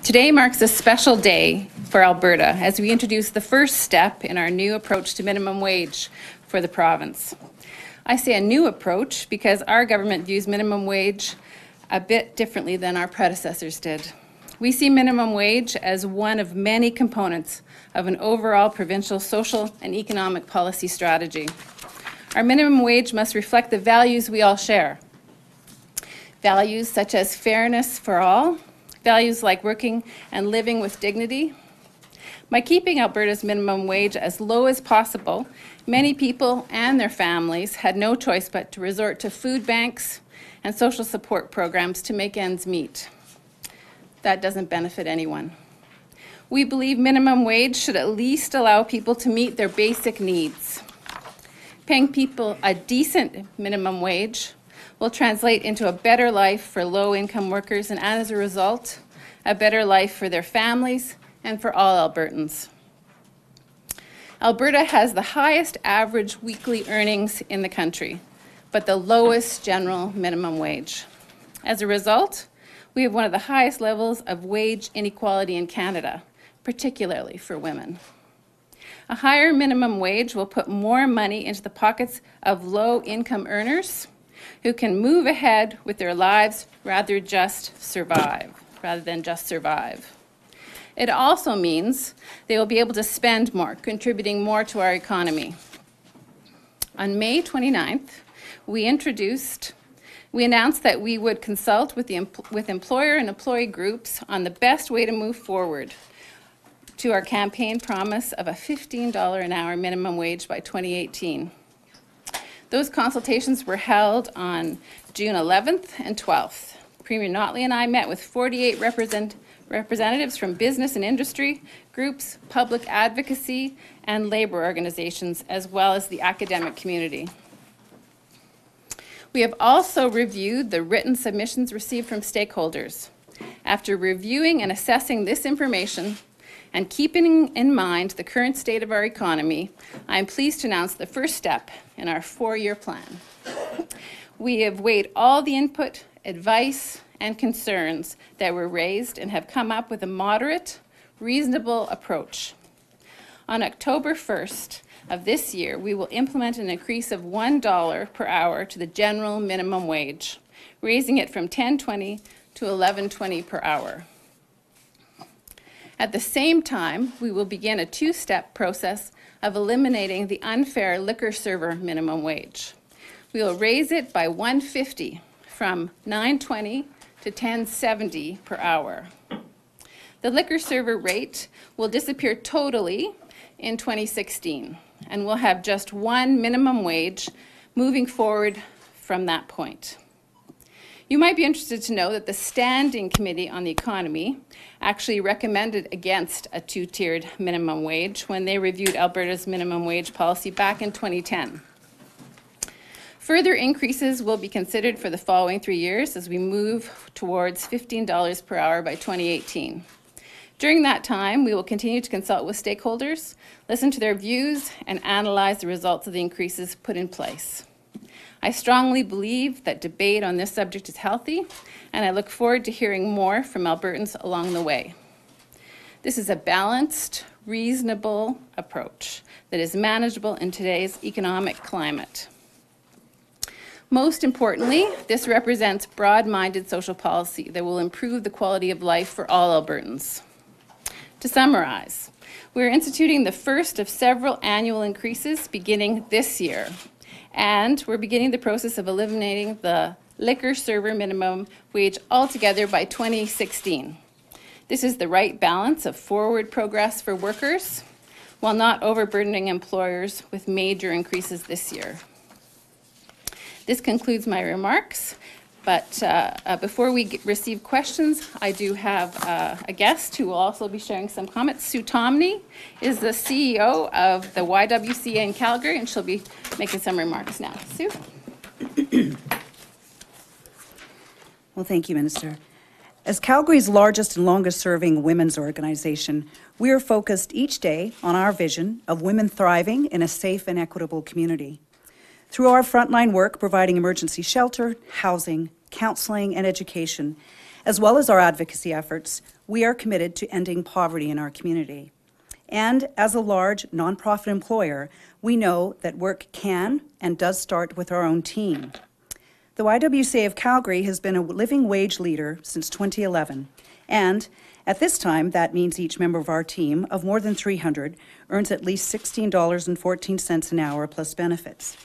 Today marks a special day for Alberta as we introduce the first step in our new approach to minimum wage for the province. I say a new approach because our government views minimum wage a bit differently than our predecessors did. We see minimum wage as one of many components of an overall provincial social and economic policy strategy. Our minimum wage must reflect the values we all share. Values such as fairness for all, values like working and living with dignity. By keeping Alberta's minimum wage as low as possible, many people and their families had no choice but to resort to food banks and social support programs to make ends meet. That doesn't benefit anyone. We believe minimum wage should at least allow people to meet their basic needs. Paying people a decent minimum wage will translate into a better life for low-income workers and, as a result, a better life for their families and for all Albertans. Alberta has the highest average weekly earnings in the country, but the lowest general minimum wage. As a result, we have one of the highest levels of wage inequality in Canada, particularly for women. A higher minimum wage will put more money into the pockets of low-income earners who can move ahead with their lives rather than just survive. It also means they will be able to spend more, contributing more to our economy. On May 29th, we announced that we would consult with employer and employee groups on the best way to move forward to our campaign promise of a $15 an hour minimum wage by 2018. Those consultations were held on June 11th and 12th. Premier Notley and I met with 48 representatives from business and industry groups, public advocacy, and labor organizations, as well as the academic community. We have also reviewed the written submissions received from stakeholders. After reviewing and assessing this information, and keeping in mind the current state of our economy, I am pleased to announce the first step in our 4-year plan. We have weighed all the input, advice, and concerns that were raised and have come up with a moderate, reasonable approach. On October 1st of this year, we will implement an increase of $1 per hour to the general minimum wage, raising it from $10.20 to $11.20 per hour. At the same time, we will begin a 2-step process of eliminating the unfair liquor server minimum wage. We will raise it by $1.50 from $9.20 to $10.70 per hour. The liquor server rate will disappear totally in 2016, and we'll have just one minimum wage moving forward from that point. You might be interested to know that the Standing Committee on the Economy actually recommended against a 2-tiered minimum wage when they reviewed Alberta's minimum wage policy back in 2010. Further increases will be considered for the following 3 years as we move towards $15 per hour by 2018. During that time, we will continue to consult with stakeholders, listen to their views, and analyze the results of the increases put in place. I strongly believe that debate on this subject is healthy, and I look forward to hearing more from Albertans along the way. This is a balanced, reasonable approach that is manageable in today's economic climate. Most importantly, this represents broad-minded social policy that will improve the quality of life for all Albertans. To summarize, we are instituting the first of several annual increases beginning this year. And we're beginning the process of eliminating the liquor server minimum wage altogether by 2016. This is the right balance of forward progress for workers while not overburdening employers with major increases this year. This concludes my remarks, but before we receive questions, I do have a guest who will also be sharing some comments. Sue Tomney is the CEO of the YWCA in Calgary, and she'll be making some remarks now. Sue? Well, thank you, Minister. As Calgary's largest and longest-serving women's organization, we are focused each day on our vision of women thriving in a safe and equitable community. Through our frontline work providing emergency shelter, housing, counseling, and education, As well as our advocacy efforts, we are committed to ending poverty in our community. And as a large nonprofit employer, we know that work can and does start with our own team. The YWCA of Calgary has been a living wage leader since 2011, and at this time, that means each member of our team, of more than 300, earns at least $16.14 an hour plus benefits.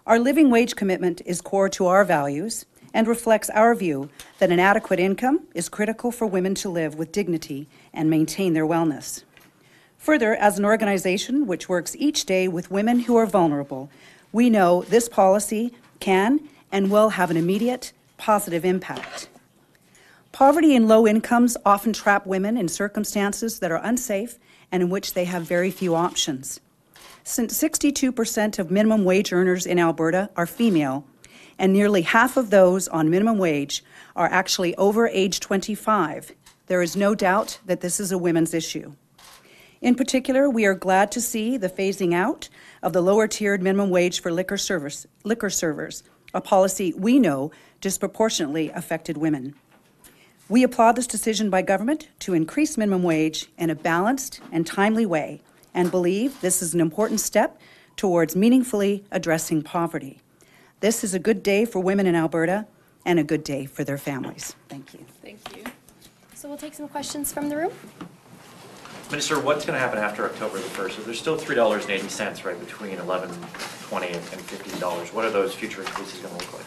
Our living wage commitment is core to our values and reflects our view that an adequate income is critical for women to live with dignity and maintain their wellness. Further, as an organization which works each day with women who are vulnerable, we know this policy can and will have an immediate positive impact. Poverty and low incomes often trap women in circumstances that are unsafe and in which they have very few options. Since 62% of minimum wage earners in Alberta are female, and nearly half of those on minimum wage are actually over age 25, there is no doubt that this is a women's issue. In particular, we are glad to see the phasing out of the lower-tiered minimum wage for liquor servers, a policy we know disproportionately affected women. We applaud this decision by government to increase minimum wage in a balanced and timely way and believe this is an important step towards meaningfully addressing poverty. This is a good day for women in Alberta and a good day for their families. Thank you. Thank you. So we'll take some questions from the room. Minister, what's going to happen after October the 1st? So there's still $3.80 right between $11.20 and $15. What are those future increases going to look like?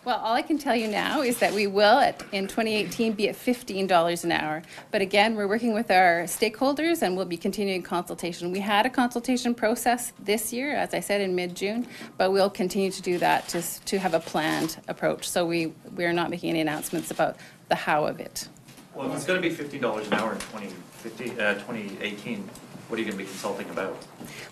Well, all I can tell you now is that we will, in 2018, be at $15 an hour. But again, we're working with our stakeholders and we'll be continuing consultation. We had a consultation process this year, as I said, in mid-June, but we'll continue to do that to have a planned approach. So we're not making any announcements about the how of it. Well, if it's going to be $15 an hour in 2018, what are you going to be consulting about?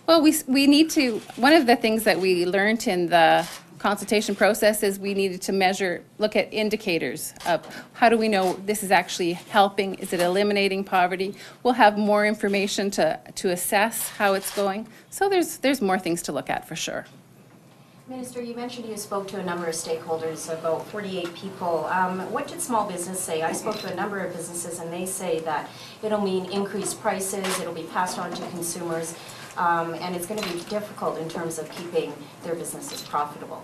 Well, we need to, one of the things that we learned in the consultation process is we needed to look at indicators of how do we know this is actually helping, is it eliminating poverty? We'll have more information to assess how it's going. So there's more things to look at for sure. Minister, you mentioned you spoke to a number of stakeholders, about 48 people. What did small business say? I spoke to a number of businesses and they say that it'll mean increased prices, it'll be passed on to consumers, and it's going to be difficult in terms of keeping their businesses profitable.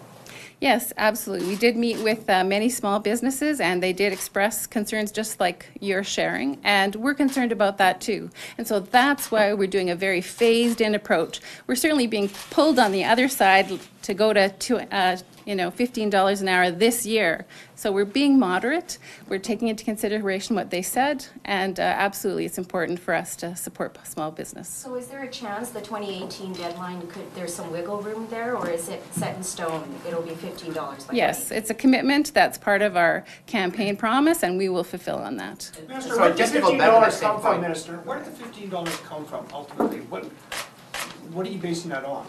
Yes, absolutely. We did meet with many small businesses and they did express concerns just like you're sharing, and we're concerned about that too. And so that's why we're doing a very phased-in approach. We're certainly being pulled on the other side to go to $15 an hour this year. So we're being moderate. We're taking into consideration what they said, and absolutely it's important for us to support small business. So is there a chance the 2018 deadline, there's some wiggle room there, or is it set in stone? It'll be $15? Yes, it's a commitment. That's part of our campaign promise, and we will fulfill on that. Minister, where did the $15 come from, Minister? Where did the $15 come from, ultimately? What are you basing that on?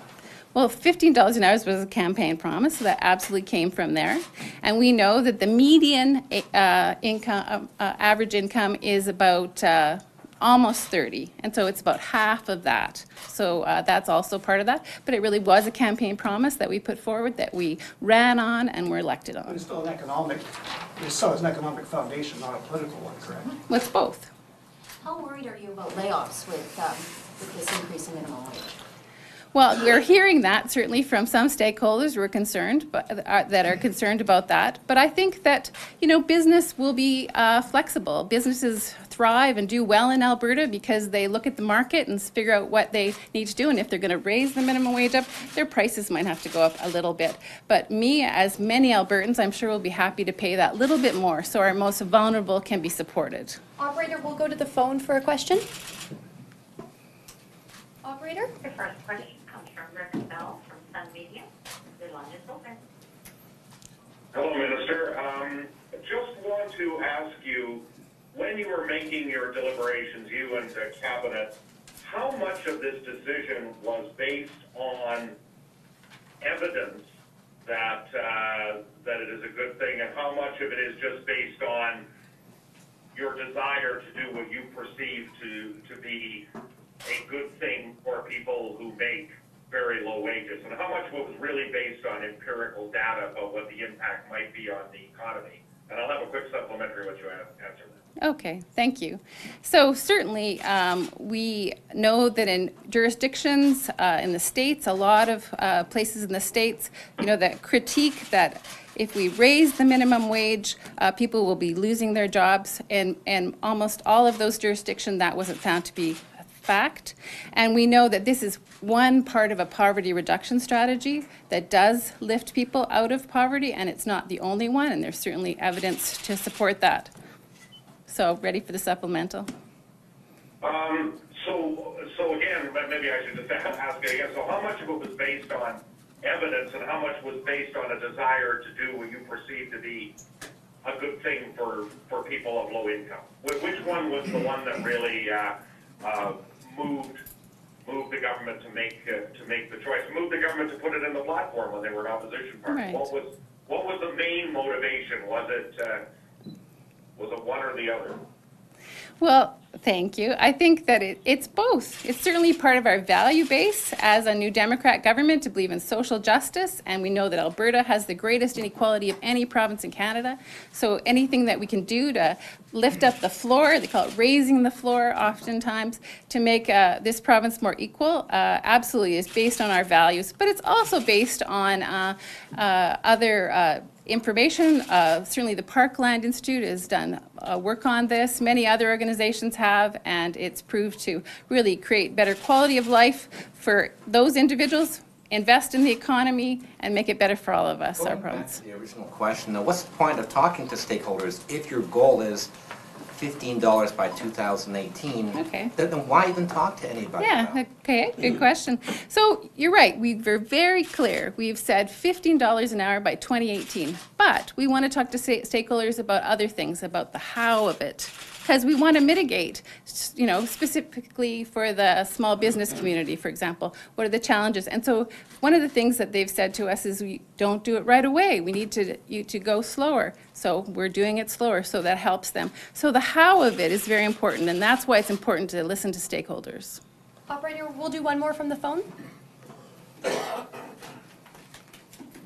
Well, $15 an hour was a campaign promise, so that absolutely came from there. And we know that the median average income is about almost 30, and so it's about half of that. So that's also part of that. But it really was a campaign promise that we put forward, that we ran on and were elected on. But it's still an economic foundation, not a political one, correct? Well, it's both. How worried are you about layoffs with this increase in minimum wage? Well, we're hearing that certainly from some stakeholders who are concerned, that are concerned about that. But I think that, business will be flexible. Businesses thrive and do well in Alberta because they look at the market and figure out what they need to do. And if they're going to raise the minimum wage up, their prices might have to go up a little bit. But me, as many Albertans, I'm sure will be happy to pay that little bit more so our most vulnerable can be supported. Operator, we'll go to the phone for a question. Operator? The first question comes from Rick Bell from Sun Media. Your line is open. Hello, Minister. Just want to ask you, when you were making your deliberations, you and the Cabinet, how much of this decision was based on evidence that it is a good thing, and how much of it is just based on your desire to do what you perceive to be a good thing for people who make very low wages, and how much was really based on empirical data about what the impact might be on the economy And I'll have a quick supplementary once you answer that. Okay, thank you. So certainly, we know that in jurisdictions in the States, a lot of places in the States, that critique that if we raise the minimum wage, people will be losing their jobs. And almost all of those jurisdictions, that wasn't found to be a fact. And we know that this is one part of a poverty reduction strategy that does lift people out of poverty, and it's not the only one, and there's certainly evidence to support that. So, ready for the supplemental? So again, maybe I should just ask it again. So how much of it was based on evidence and how much was based on a desire to do what you perceive to be a good thing for people of low income? Which one was the one that really moved the government to make the choice, moved the government to put it in the platform when they were an opposition party? Right. What was the main motivation? Was it one or the other? Well, thank you. I think that it's both. It's certainly part of our value base as a New Democrat government to believe in social justice, and we know that Alberta has the greatest inequality of any province in Canada. So anything that we can do to lift up the floor, they call it raising the floor oftentimes, to make this province more equal, absolutely is based on our values. But it's also based on other information. Certainly the Parkland Institute has done work on this. Many other organizations have, and it's proved to really create better quality of life for those individuals, invest in the economy, and make it better for all of us, our province. Back to the original question, now, what's the point of talking to stakeholders if your goal is $15 by 2018? Okay. Then why even talk to anybody? Yeah, okay, good question. So you're right, we were very clear. We've said $15 an hour by 2018, but we want to talk to stakeholders about other things, about the how of it, because we want to mitigate, specifically for the small business community, for example, what are the challenges? And so one of the things that they've said to us is we don't do it right away. We need to go slower. So we're doing it slower, so that helps them. So the how of it is very important, and that's why it's important to listen to stakeholders. Operator, we'll do one more from the phone. Next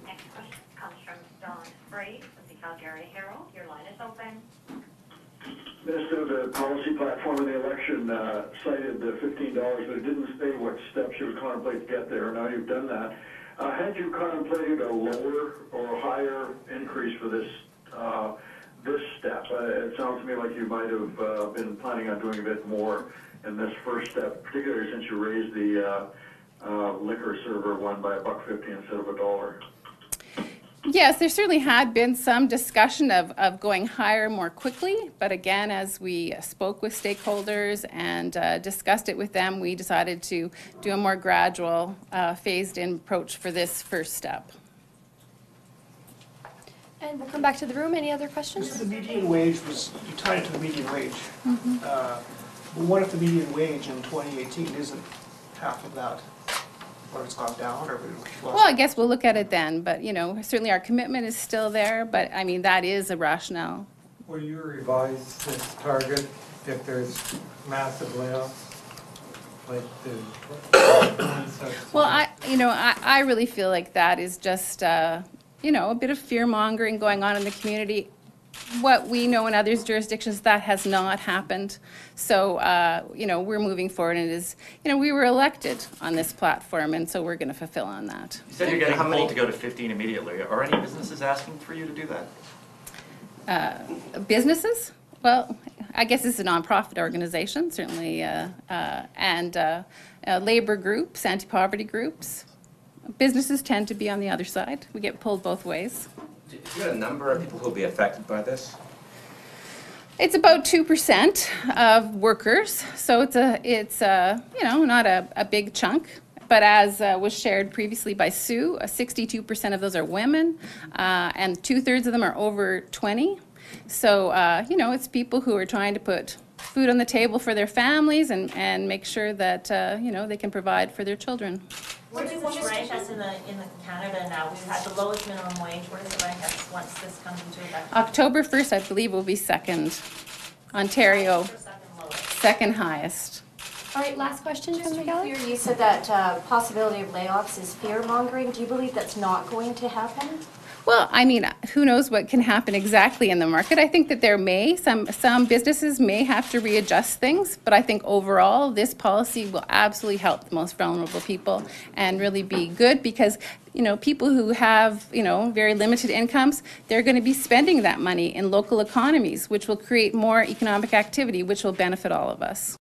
question comes from Don Frey of the Calgary Herald. Your line is open. Minister, the policy platform of the election cited the $15, but it didn't say what steps you would contemplate to get there. Now you've done that. Had you contemplated a lower or higher increase for this step? It sounds to me like you might have been planning on doing a bit more in this first step, particularly since you raised the liquor server one by $1.50 instead of $1. Yes, there certainly had been some discussion of going higher more quickly, but again, as we spoke with stakeholders and discussed it with them, we decided to do a more gradual, phased-in approach for this first step. And we'll come back to the room. Any other questions? The median wage you tied it to the median wage. But what if the median wage in 2018 isn't half of that? Or it's gone down, or well, I guess we'll look at it then, but certainly our commitment is still there, but I mean, that is a rationale. Will you revise this target if there's massive layoffs? Like well, I really feel like that is just, a bit of fear-mongering going on in the community. What we know in other jurisdictions, that has not happened. So, we're moving forward, and it is, we were elected on this platform, and so we're going to fulfill on that. You said you're getting pulled to go to 15 immediately. Are any businesses asking for you to do that? Businesses? Well, I guess it's a nonprofit organization, certainly, and labor groups, anti-poverty groups. Businesses tend to be on the other side. We get pulled both ways. Do you have a number of people who will be affected by this? It's about 2% of workers, so it's not a big chunk. But as was shared previously by Sue, 62% of those are women, and 2/3 of them are over 20. So it's people who are trying to put food on the table for their families and make sure that they can provide for their children. Where does this rank us in Canada now? We've had the lowest minimum wage. Where does it rank us once this comes into effect? October 1st, I believe, will be second. Ontario, second highest. All right, last question from the gallery. You said that possibility of layoffs is fear-mongering. Do you believe that's not going to happen? Well, I mean, who knows what can happen exactly in the market. I think that there may, some businesses may have to readjust things, but I think overall, this policy will absolutely help the most vulnerable people and really be good because, you know, people who have, you know, very limited incomes, they're going to be spending that money in local economies, which will create more economic activity, which will benefit all of us.